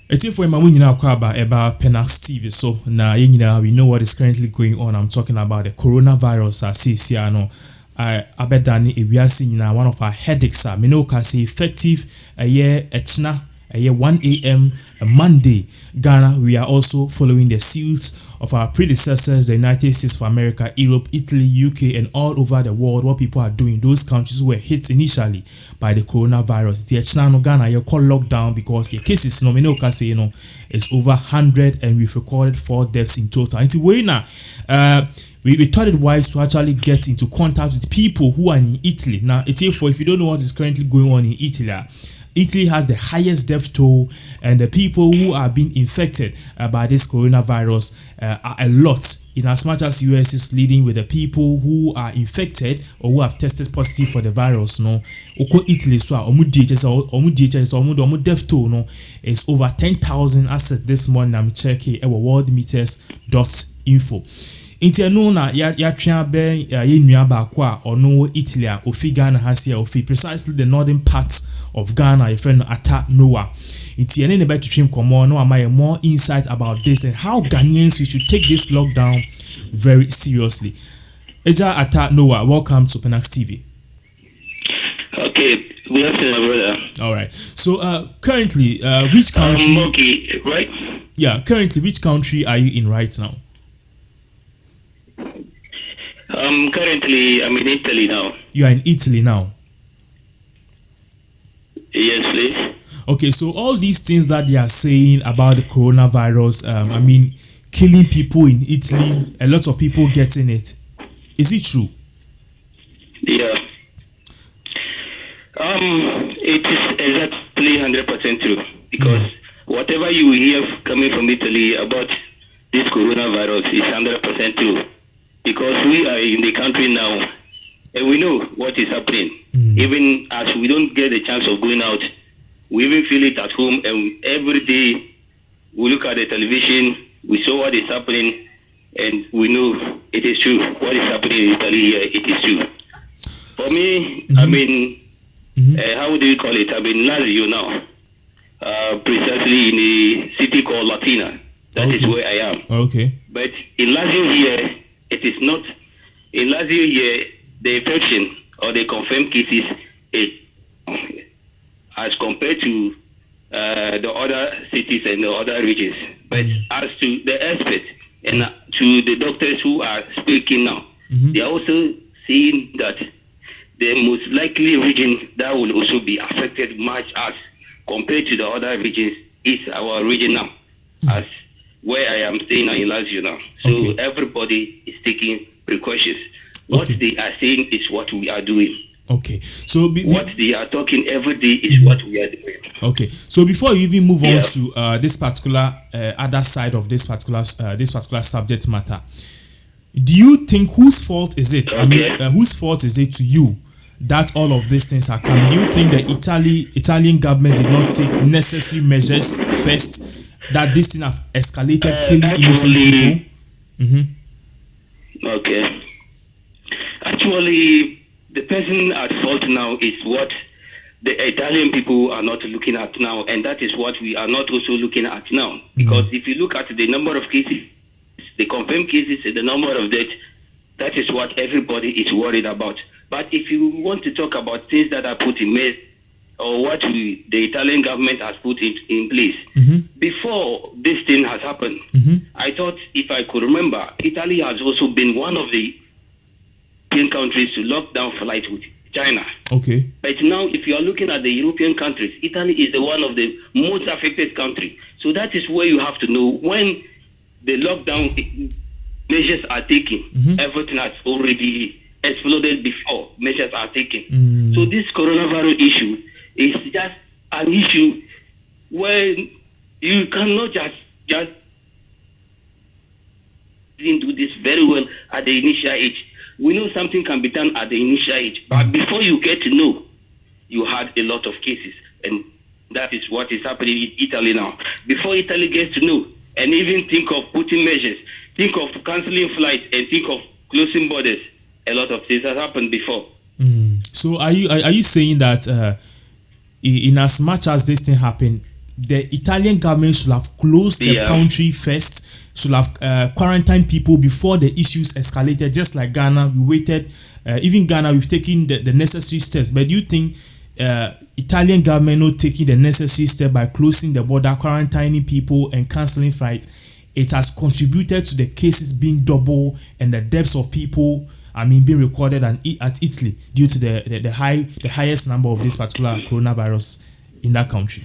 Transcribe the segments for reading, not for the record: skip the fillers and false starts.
It's if we about Pinax TV, so now we know what is currently going on. I'm talking about the coronavirus. I bet that if we are seeing one of our headaches, say effective a year echna a year 1 a.m. a Monday. Ghana, we are also following the suits of our predecessors, the United States of America, Europe, Italy, UK, and all over the world. What people are doing, those countries who were hit initially by the coronavirus. The echna no Ghana, you call lockdown because the cases is over 100, and we've recorded 4 deaths in total. Until we now, we thought it wise to actually get into contact with people who are in Italy. Now, it's here for if you don't know what is currently going on in Italy. Italy has the highest death toll, and the people who are being infected by this coronavirus are a lot. In as much as US is leading with the people who are infected or who have tested positive for the virus, no. Italy so death toll no is over 10,000 as at this morning. I'm checking worldmeters.info. Inti no na ya twa ben ye nua ba kwa ono Italy ofi Ghana has here ofi precisely the northern parts of Ghana, your friend Atta Noah. Inti ene ne beto trim komo no am more insight about this and how Ghanaians we should take this lockdown very seriously. Eja Atta Noah, welcome to Pinax TV. Okay, good afternoon, brother. All right. So currently which country okay, right? Yeah, currently which country are you in right now? Currently, I'm in Italy now. You are in Italy now? Yes, please. Okay, so all these things that they are saying about the coronavirus, killing people in Italy, a lot of people getting it. Is it true? Yeah. It is exactly 100% true because whatever you hear coming from Italy about this coronavirus is 100% true. Because we are in the country now, and we know what is happening. Even as we don't get a chance of going out, we even feel it at home, and every day we look at the television, we saw what is happening, and we know it is true. What is happening in Italy here, it is true. For me, how do you call it? I'm in Lazio now, precisely in a city called Latina. That is where I am. Okay. But in Lazio here, it is not. In Lazio here, the infection or the confirmed cases is as compared to the other cities and the other regions. But as to the experts and to the doctors who are speaking now, they are also saying that the most likely region that will also be affected much as compared to the other regions is our region now, as where I am staying in Lazio now. So everybody is taking precautions. What they are saying is what we are doing. Okay. So what they are talking every day is what we are doing. Okay. So before you even move on to this particular other side of this particular subject matter, do you think whose fault is it? Whose fault is it to you that all of these things are coming? Do you think the Italian government did not take necessary measures first, that this thing have escalated, killing innocent people? Okay. Actually, the person at fault now is what the Italian people are not looking at now, and that is what we are not also looking at now. Because if you look at the number of cases, the confirmed cases, and the number of deaths, that is what everybody is worried about. But if you want to talk about things that are put in place, or what the Italian government has put in place, before this thing has happened, I thought, if I could remember, Italy has also been one of the European countries to lock down flights with China. Okay. But now, if you are looking at the European countries, Italy is one of the most affected countries. So that is where you have to know when the lockdown measures are taken, everything has already exploded before measures are taken. So this coronavirus issue is just an issue where you cannot just do this very well at the initial age. We know something can be done at the initial age, but before you get to know, you had a lot of cases, and that is what is happening in Italy now. Before Italy gets to know and even think of putting measures, think of cancelling flights, and think of closing borders, a lot of things have happened before. So are you saying that in as much as this thing happened, the Italian government should have closed the country first, should have quarantined people before the issues escalated. Just like Ghana, we waited. Even Ghana, we've taken the necessary steps. But do you think Italian government not taking the necessary step by closing the border, quarantining people, and cancelling flights, it has contributed to the cases being double and the deaths of people, being recorded at Italy due to the highest number of this particular coronavirus in that country?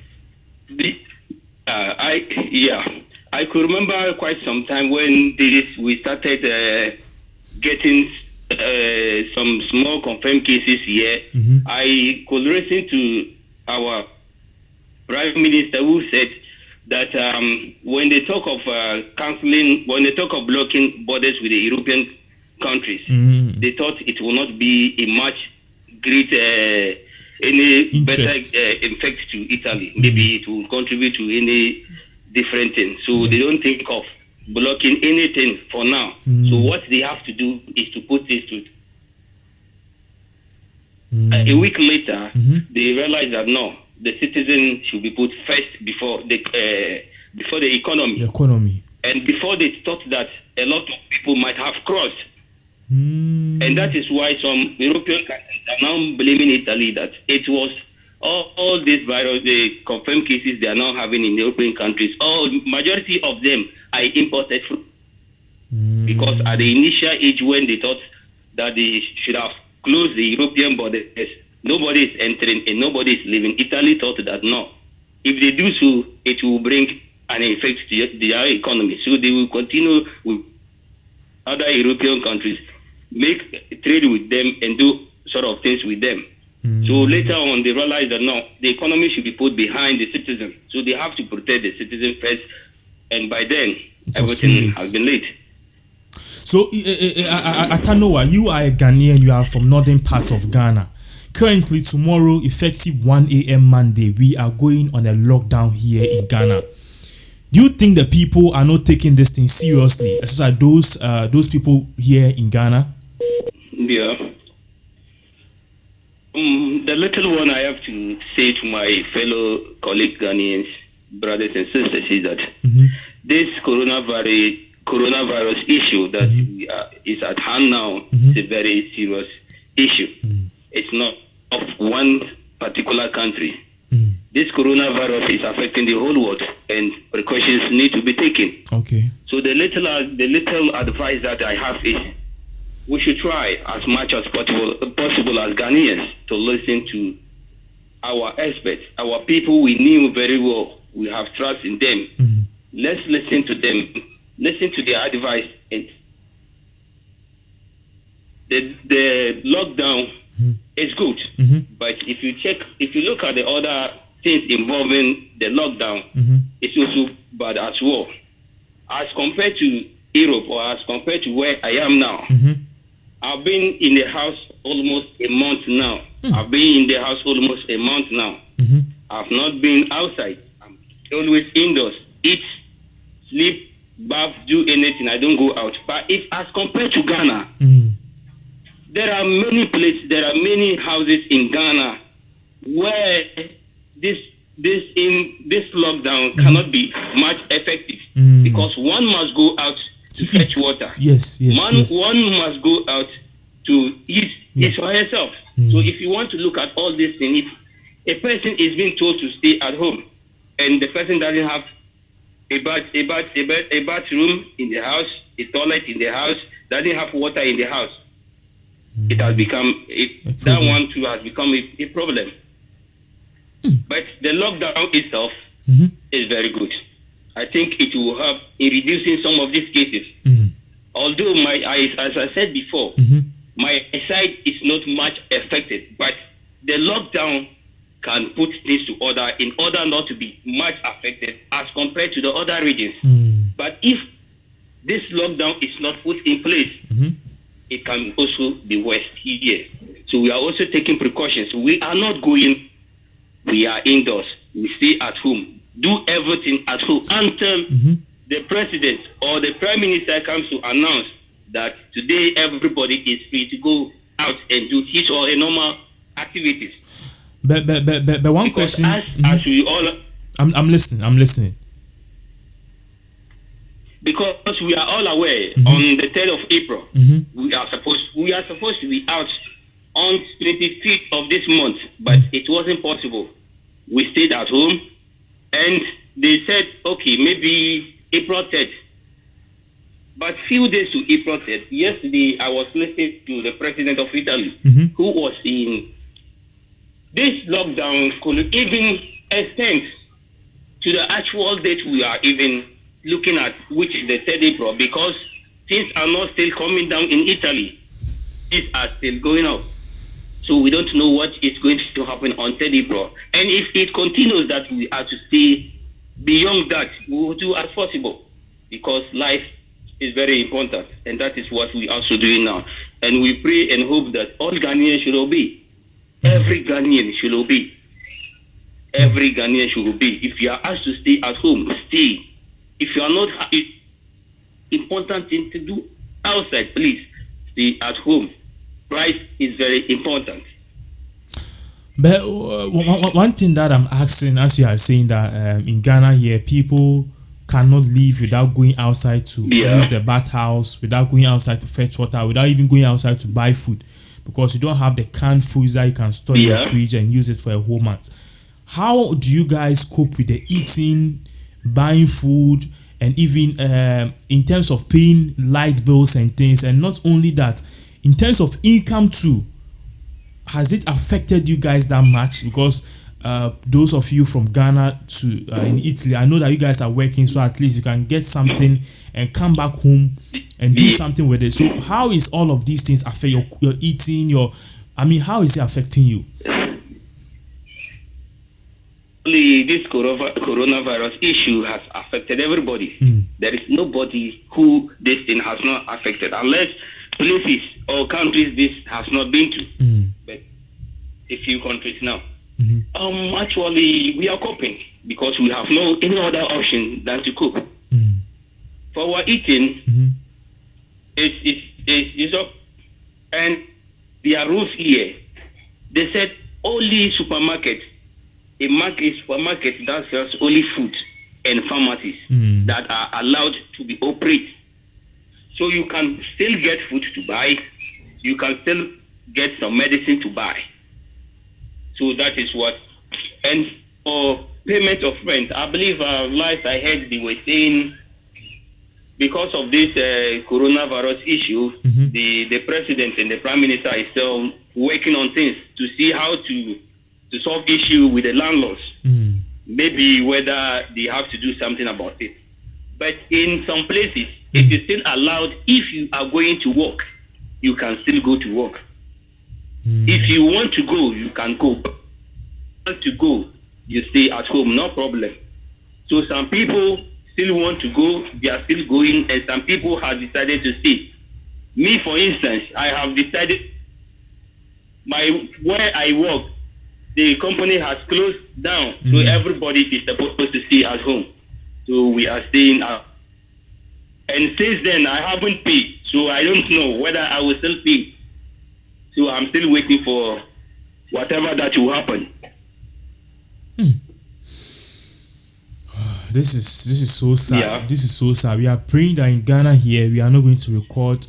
I could remember quite some time when we started getting some small confirmed cases here. I could listen to our Prime Minister who said that when they talk of blocking borders with the European countries, they thought it will not be a much great any better effect to Italy. Maybe it will contribute to any different thing. So they don't think of blocking anything for now. So what they have to do is to put this to a week later, they realize that no, the citizen should be put first before the economy. The economy. And before they thought that a lot of people might have crossed. And that is why some European countries are now blaming Italy that it was all this virus, the confirmed cases they are now having in European countries. Majority of them are imported from. Because at the initial age when they thought that they should have closed the European borders, nobody is entering and nobody is leaving. Italy thought that no, if they do so, it will bring an effect to their economy. So they will continue with other European countries, make trade with them and do sort of things with them. So later on, they realized that no, the economy should be put behind the citizen. So they have to protect the citizen first. And by then, everything has been late. So, Atanoa, you are a Ghanaian, you are from northern parts of Ghana. Currently, tomorrow, effective 1 a.m. Monday, we are going on a lockdown here in Ghana. Do you think the people are not taking this thing seriously, especially those people here in Ghana? Yeah. The little one I have to say to my fellow colleague Ghanaians, brothers and sisters, is that this coronavirus issue that is at hand now is a very serious issue. It's not of one particular country. This coronavirus is affecting the whole world, and precautions need to be taken. Okay. So the little advice that I have is we should try as much as possible as Ghanaians to listen to our experts, our people we knew very well. We have trust in them. Let's listen to them, listen to their advice. And the lockdown is good, but if you look at the other things involving the lockdown, it's also bad as well. As compared to Europe or as compared to where I am now, I've been in the house almost a month now. I've not been outside. I'm always indoors. Eat, sleep, bath, do anything. I don't go out. But if as compared to Ghana, there are many places, there are many houses in Ghana where this lockdown cannot be much effective because one must go out to fetch water. One must go out to eat for herself. So if you want to look at all these things, if a person is being told to stay at home and the person doesn't have a bathroom in the house, a toilet in the house, doesn't have water in the house, it has become that one too has become a problem. But the lockdown itself is very good. I think it will help in reducing some of these cases. Although as I said before, my side is not much affected, but the lockdown can put things to order in order not to be much affected as compared to the other regions. But if this lockdown is not put in place, it can also be worse here. So we are also taking precautions. We are not going, we are indoors. We stay at home. Do everything at home until the president or the prime minister comes to announce that today everybody is free to go out and do his or her normal activities. But one question. As we all, I'm listening. I'm listening. Because we are all aware, on the 3rd of April, we are supposed to be out on 25th of this month, but it wasn't possible. We stayed at home, and they said, okay, maybe April 3rd. But few days to April 3rd, yesterday I was listening to the president of Italy, who was saying this lockdown could even extend to the actual date we are even looking at, which is the 3rd April, because things are not still coming down in Italy. Things are still going up. So we don't know what is going to happen on 3rd April. And if it continues that we are to stay beyond that, we will do as possible, because life is very important, and that is what we are also doing now. And we pray and hope that all Ghanaians should obey. Every Ghanaian should obey. Every Ghanaian should obey. If you are asked to stay at home, stay. If you are not, it's important thing to do outside, please stay at home. Price is very important. But one thing that I'm asking, as you are saying that in Ghana here, people cannot live without going outside to use the bathhouse, without going outside to fetch water, without even going outside to buy food, because you don't have the canned foods that you can store in the fridge and use it for a whole month. How do you guys cope with the eating, buying food, and even in terms of paying light bills and things? And not only that, in terms of income too, has it affected you guys that much? Because those of you from Ghana to in Italy, I know that you guys are working, so at least you can get something and come back home and do something with it. So how is all of these things affect your eating, how is it affecting you? This coronavirus issue has affected everybody. There is nobody who this thing has not affected, unless places or countries this has not been to. But a few countries now. Actually, we are coping because we have no any other option than to cope. For our eating, it's up, and their rules here. They said only supermarket, a supermarket that sells only food, and pharmacies that are allowed to be operated. So you can still get food to buy, you can still get some medicine to buy. So that is what. And for payment of rent, I believe last I heard they were saying because of this coronavirus issue, the president and the prime minister is still working on things to see how to solve issue with the landlords. Maybe whether they have to do something about it. But in some places, it is still allowed. If you are going to work, you can still go to work. If you want to go, you can go. If you want to go, you stay at home, no problem. So some people still want to go, they are still going, and some people have decided to stay. Me, for instance, I have decided where I work, the company has closed down, so everybody is supposed to stay at home. So we are staying out. And since then, I haven't paid, so I don't know whether I will still pay. So I'm still waiting for whatever that will happen. This is so sad. Yeah. This is so sad. We are praying that in Ghana here we are not going to record.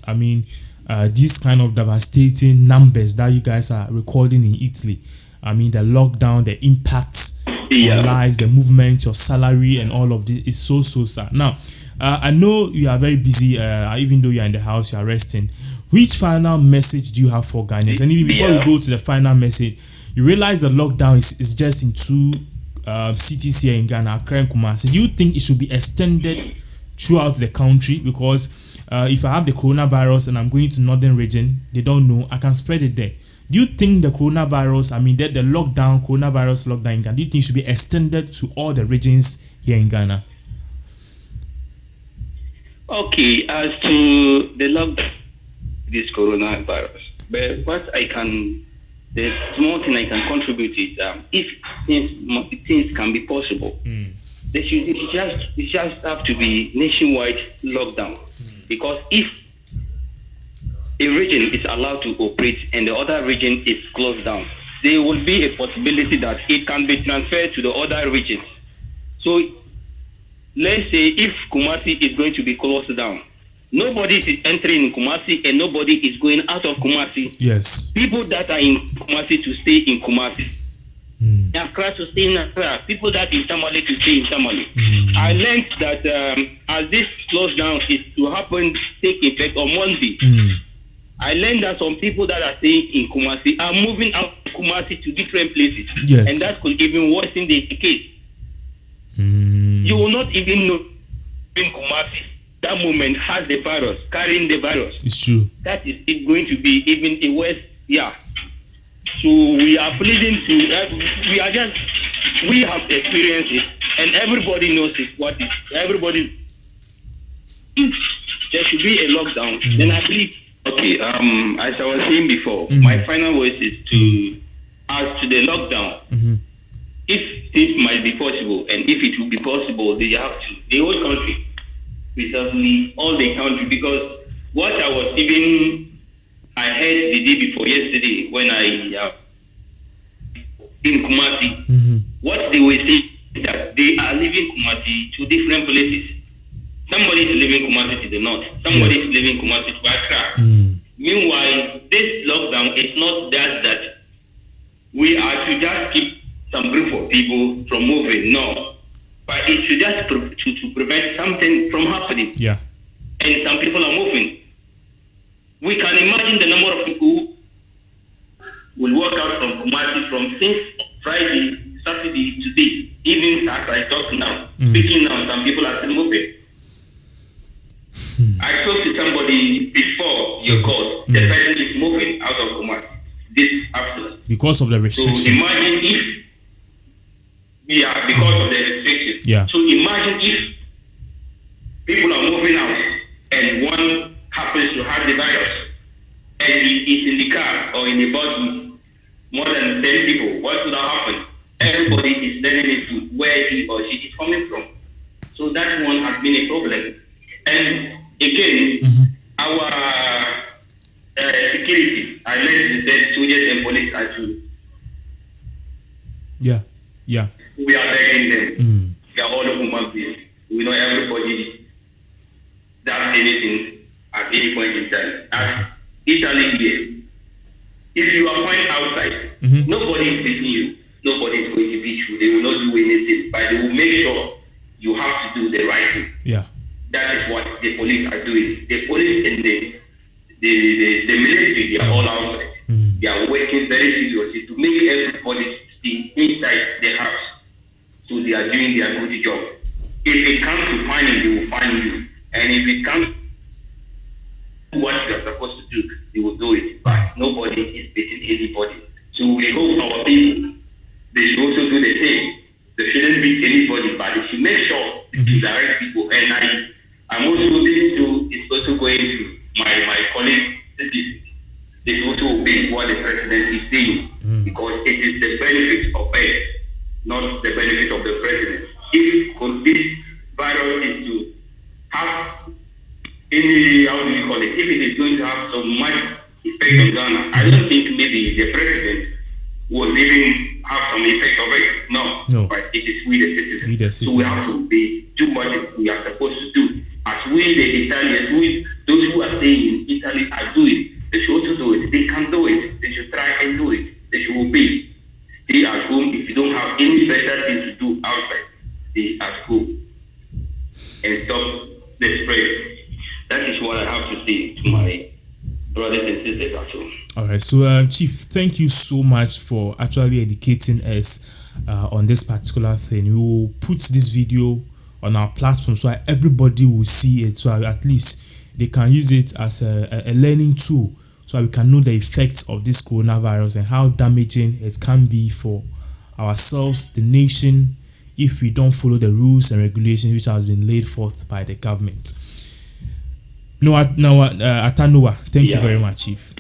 These kind of devastating numbers that you guys are recording in Italy. The lockdown, the impacts on lives, the movement, your salary, and all of this is so sad. Now, I know you are very busy. Even though you are in the house, you are resting. Which final message do you have for Ghanaians? And even before we go to the final message, you realize the lockdown is just in two cities here in Ghana, Accra and Kumasi. Do you think it should be extended throughout the country? Because if I have the coronavirus and I'm going to northern region, they don't know, I can spread it there. Do you think the coronavirus, the coronavirus lockdown in Ghana, do you think it should be extended to all the regions here in Ghana? Okay, as to the lockdown, this coronavirus, but the small thing I can contribute is if things can be possible, it just have to be nationwide lockdown. Because if a region is allowed to operate and the other region is closed down, there will be a possibility that it can be transferred to the other regions. So let's say if Kumasi is going to be closed down, nobody is entering in Kumasi and nobody is going out of Kumasi. Yes. People that are in Kumasi to stay in Kumasi. Accra to stay in Accra. People that in Tamale to stay in Tamale. I learned that as this lockdown is to happen, take effect on Monday. I learned that some people that are staying in Kumasi are moving out of Kumasi to different places. Yes. And that could even worsen the case. You will not even know in Kumasi that moment has the virus, carrying the virus. It's true. That is it going to be even a worse, yeah. So we are pleading to, we have experienced it, and everybody knows it. Everybody, there should be a lockdown. Then I believe, okay, as I was saying before, my final words is to, as to the lockdown, if this might be possible, and if it will be possible, they have to, the whole country, precisely all the country, because what I was even, I heard the day before yesterday when I in Kumasi, what they were saying that they are leaving Kumasi to different places. Somebody is leaving Kumasi to the north. Somebody is leaving Kumasi to Accra. Meanwhile, this lockdown is not that we are to just keep some group of people from moving. No, but it should just to prevent something from happening. Yeah. And some people are moving. We can imagine the number of people who will walk out from Kumasi from since Friday, Saturday, today, even as I talk now. Speaking now, some people are still moving. I spoke to somebody before your call. The person is moving out of Kumasi this afternoon. Because of the restriction. So imagine if, because of the restriction. Yeah. So imagine if people are moving out and one happens to have the virus and he is in the car or in the bus with more than 10 people, what would have happened? Everybody is telling it to where he or she is coming from. So that one has been a problem. And again, our security, I learned that soldiers and police are too. Yeah. We are begging them. They are all human beings. We know everybody does anything at any point in time. As Italy here, if you are fine outside, nobody is beating you. Nobody is going to beat you. They will not do anything, but they will make sure you have to do the right thing. Yeah. That is what the police are doing. The police and the military, they are all outside. They are working very seriously to make everybody stay inside the house. So they are doing their good job. If it comes to finding, they will find you. And if it comes to what you are supposed to do, they will do it. But nobody is beating anybody. So we hope our people, they should also do the same. They shouldn't beat anybody, but they should make sure to direct people. And I'm also listening to, it's also going to my colleague, they also obey what the president is saying, because it is the benefit of us, not the benefit of the president. If this virus is to have any, how do you call it, if it is going to have so much effect on Ghana, I don't think maybe the president will even have some effect of it. No. But it is we the citizens. So we have to do what we are supposed to do. As we the Italians, those who are staying in Italy are doing, they should also do it. They can do it. They should try and do it. They should obey. Stay at home. If you don't have any better thing to do outside, stay at home and stop the spread. That is what I have to say to my brothers and sisters at home. All right. So, Chief, thank you so much for actually educating us on this particular thing. We will put this video on our platform so everybody will see it, so at least they can use it as a learning tool, so we can know the effects of this coronavirus and how damaging it can be for ourselves, the nation, if we don't follow the rules and regulations which has been laid forth by the government. Atanoa, thank you very much, Chief.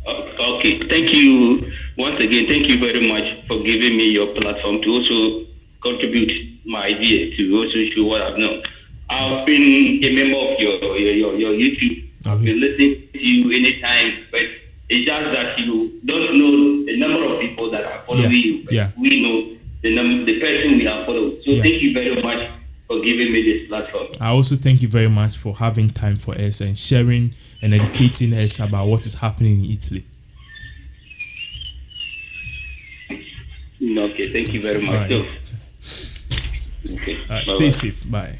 Okay, thank you once again. Thank you very much for giving me your platform to also contribute my idea, to also show what I've known. I've been a member of your YouTube. I've been listening to you anytime, but it's just that you don't know the number of people that are following you. But we know the person we have followed. So Yeah. thank you very much for giving me this platform. I also thank you very much for having time for us and sharing and educating us about what is happening in Italy. Okay, thank you very much. All right. Okay. Stay safe. Bye.